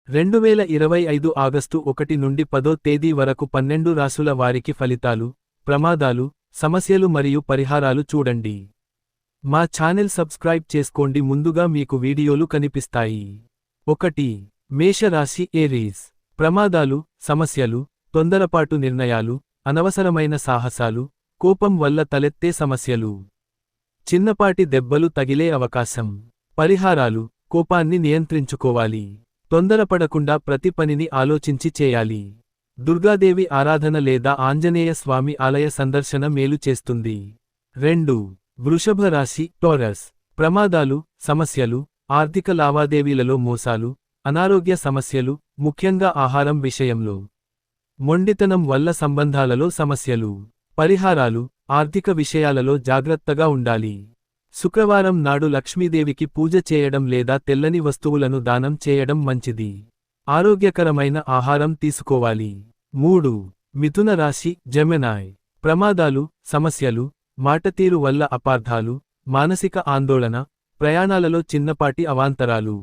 2025 August 1 నుండి 10వ తేదీ వరకు 12 రాశుల వారికి ఫలితాలు, ప్రమాదాలు, సమస్యలు మరియు పరిహారాలు చూడండి. మా ఛానెల్ సబ్స్క్రైబ్ చేసుకోండి. ముందుగా మీకు వీడియోలు కనిపిస్తాయి. 1. మేషరాశి ఏరీస్. ప్రమాదాలు, సమస్యలు, తొందరపాటు నిర్ణయాలు, అనవసరమైన సాహసాలు, కోపం వల్ల తలెత్తే సమస్యలు, చిన్నపాటి దెబ్బలు తగిలే అవకాశం. పరిహారాలు: కోపాన్ని నియంత్రించుకోవాలి. తొందరపడకుండా ప్రతి పనిని ఆలోచించి చేయాలి. దుర్గాదేవి ఆరాధన లేదా ఆంజనేయ స్వామి ఆలయ సందర్శన మేలు చేస్తుంది. 2. వృషభ రాశి టోరస్. ప్రమాదాలు, సమస్యలు, ఆర్థిక లావాదేవీలలో మోసాలు, అనారోగ్య సమస్యలు, ముఖ్యంగా ఆహారం విషయంలో. మొండితనం వల్ల సంబంధాలలో సమస్యలు. పరిహారాలు: ఆర్థిక విషయాలలో జాగ్రత్తగా ఉండాలి. శుక్రవారం నాడు లక్ష్మీదేవికి పూజ చేయడం లేదా తెల్లని వస్తువులను దానం చేయడం మంచిది. ఆరోగ్యకరమైన ఆహారం తీసుకోవాలి. 3. మిథున రాశి జెమినాయ్. ప్రమాదాలు, సమస్యలు, మాటతీరు వల్ల అపార్థాలు, మానసిక ఆందోళన, ప్రయాణాలలో చిన్నపాటి అవాంతరాలు,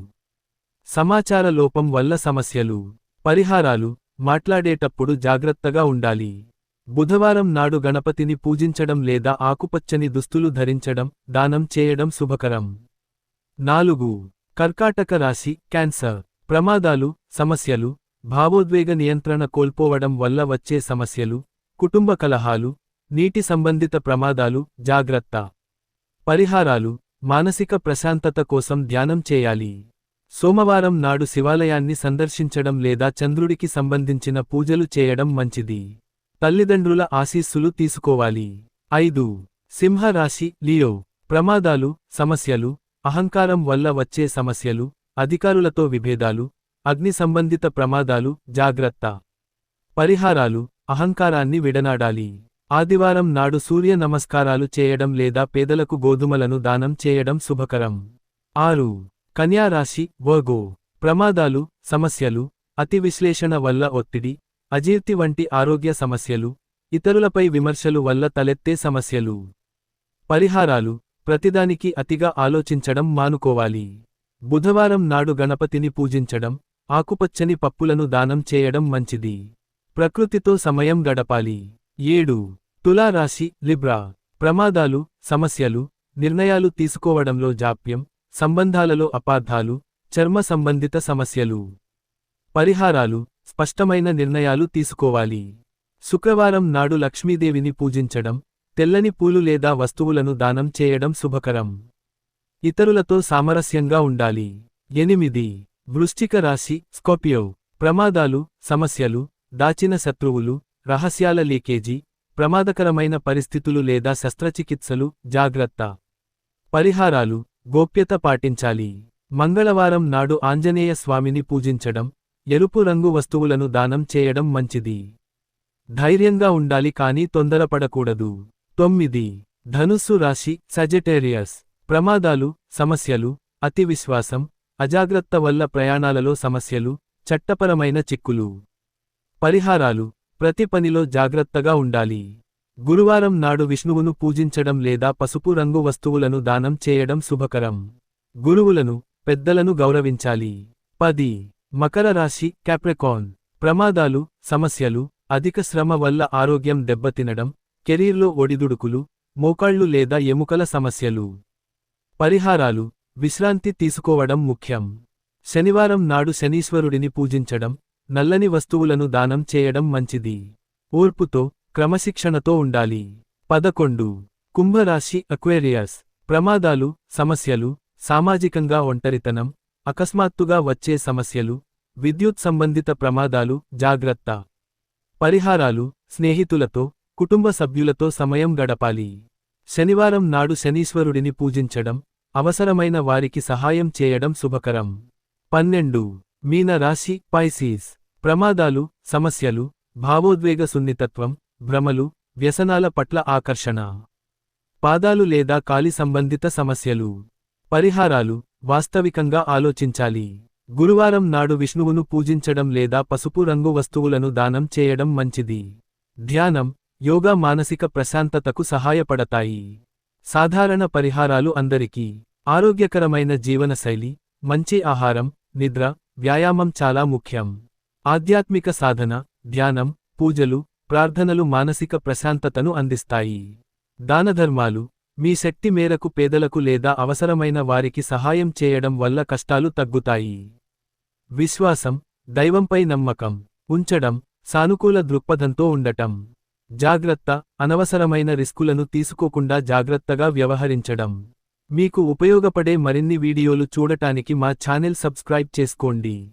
సమాచార లోపం వల్ల సమస్యలు. పరిహారాలు: మాట్లాడేటప్పుడు జాగ్రత్తగా ఉండాలి. బుధవారం నాడు గణపతిని పూజించడం లేదా ఆకుపచ్చని దుస్తులు ధరించడం, దానం చేయడం శుభకరం. 4. కర్కాటక రాశి క్యాన్సర్. ప్రమాదాలు, సమస్యలు, భావోద్వేగ నియంత్రణ కోల్పోవడం వల్ల వచ్చే సమస్యలు, కుటుంబ కలహాలు, నీటి సంబంధిత ప్రమాదాలు, జాగ్రత్త. పరిహారాలు: మానసిక ప్రశాంతత కోసం ధ్యానం చేయాలి. సోమవారం నాడు శివాలయాన్ని సందర్శించడం లేదా చంద్రుడికి సంబంధించిన పూజలు చేయడం మంచిది. తల్లిదండ్రుల ఆశీస్సులు తీసుకోవాలి. 5. సింహ రాశి లియో. ప్రమాదాలు, సమస్యలు, అహంకారం వల్ల వచ్చే సమస్యలు, అధికారులతో విభేదాలు, అగ్ని సంబంధిత ప్రమాదాలు, జాగ్రత్త. పరిహారాలు: అహంకారాన్ని విడనాడాలి. ఆదివారం నాడు సూర్య నమస్కారాలు చేయడం లేదా పేదలకు గోధుమలను దానం చేయడం శుభకరం. 6. కన్యా రాశి వర్గో. ప్రమాదాలు, సమస్యలు, అతి విశ్లేషణ వల్ల ఒత్తిడి, అజీర్తి వంటి ఆరోగ్య సమస్యలు, ఇతరులపై విమర్శలు వల్ల తలెత్తే సమస్యలు. పరిహారాలు: ప్రతిదానికి అతిగా ఆలోచించడం మానుకోవాలి. బుధవారం నాడు గణపతిని పూజించడం, ఆకుపచ్చని పప్పులను దానం చేయడం మంచిది. ప్రకృతితో సమయం గడపాలి. 7. తులా రాశి లిబ్రా. ప్రమాదాలు, సమస్యలు, నిర్ణయాలు తీసుకోవడంలో జాప్యం, సంబంధాలలో అపార్థాలు, చర్మ సంబంధిత సమస్యలు. పరిహారాలు: స్పష్టమైన నిర్ణయాలు తీసుకోవాలి. శుక్రవారం నాడు లక్ష్మీదేవిని పూజించడం, తెల్లని పూలు లేదా వస్తువులను దానం చేయడం శుభకరం. ఇతరులతో సామరస్యంగా ఉండాలి. 8. వృశ్చిక రాశి స్కార్పియో. ప్రమాదాలు, సమస్యలు, దాచిన శత్రువులు, రహస్యాల లీకేజీ, ప్రమాదకరమైన పరిస్థితులు లేదా శస్త్రచికిత్సలు, జాగ్రత్త. పరిహారాలు: గోప్యత పాటించాలి. మంగళవారం నాడు ఆంజనేయ స్వామిని పూజించడం, ఎరుపు రంగు వస్తువులను దానం చేయడం మంచిది. ధైర్యంగా ఉండాలి కానీ తొందరపడకూడదు. 9. ధనుస్సు రాశి సజిటేరియస్. ప్రమాదాలు, సమస్యలు, అతి విశ్వాసం, అజాగ్రత్త వల్ల ప్రయాణాలలో సమస్యలు, చట్టపరమైన చిక్కులు. పరిహారాలు: ప్రతి పనిలో జాగ్రత్తగా ఉండాలి. గురువారం నాడు విష్ణువును పూజించడం లేదా పసుపు రంగు వస్తువులను దానం చేయడం శుభకరం. గురువులను, పెద్దలను గౌరవించాలి. 10. మకర రాశి క్యాప్రికార్న్. ప్రమాదాలు, సమస్యలు, అధిక శ్రమ వల్ల ఆరోగ్యం దెబ్బతినడం, కెరీర్లో ఒడిదుడుకులు, మోకాళ్లు లేదా ఎముకల సమస్యలు. పరిహారాలు: విశ్రాంతి తీసుకోవడం ముఖ్యం. శనివారం నాడు శనీశ్వరుడిని పూజించడం, నల్లని వస్తువులను దానం చేయడం మంచిది. ఓర్పుతో, క్రమశిక్షణతో ఉండాలి. 11. కుంభరాశి అక్వేరియస్. ప్రమాదాలు, సమస్యలు, సామాజికంగా ఒంటరితనం, అకస్మాత్తుగా వచ్చే సమస్యలు, విద్యుత్ సంబంధిత ప్రమాదాలు, జాగ్రత్త. పరిహారాలు: స్నేహితులతో, కుటుంబ సభ్యులతో సమయం గడపాలి. శనివారం నాడు శనీశ్వరుడిని పూజించడం, అవసరమైన వారికి సహాయం చేయడం శుభకరం. 12. మీన రాశి పైసీస్. ప్రమాదాలు, సమస్యలు, భావోద్వేగ సున్నితత్వం, భ్రమలు, వ్యసనాల పట్ల ఆకర్షణ, పాదాలు లేదా కాలి సంబంధిత సమస్యలు. పరిహారాలు: వాస్తవికంగా ఆలోచించాలి. గురువారం నాడు విష్ణువును పూజించడం లేదా పసుపు రంగు వస్తువులను దానం చేయడం మంచిది. ధ్యానం, యోగా మానసిక ప్రశాంతతకు సహాయపడతాయి. సాధారణ పరిహారాలు అందరికీ ఆరోగ్యకరమైన జీవనశైలి, మంచి ఆహారం, నిద్ర, వ్యాయామం చాలా ముఖ్యం. ఆధ్యాత్మిక సాధన, ధ్యానం, పూజలు, ప్రార్థనలు మానసిక ప్రశాంతతను అందిస్తాయి. దానధర్మాలు, మీ శక్తి మేరకు పేదలకు లేదా అవసరమైన వారికి సహాయం చేయడం వల్ల కష్టాలు తగ్గుతాయి. విశ్వాసం, దైవంపై నమ్మకం ఉంచడం, సానుకూల దృక్పథంతో ఉండటం. జాగ్రత్త, అనవసరమైన రిస్కులను తీసుకోకుండా జాగ్రత్తగా వ్యవహరించడం. మీకు ఉపయోగపడే మరిన్ని వీడియోలు చూడటానికి మా ఛానెల్ సబ్స్క్రైబ్ చేసుకోండి.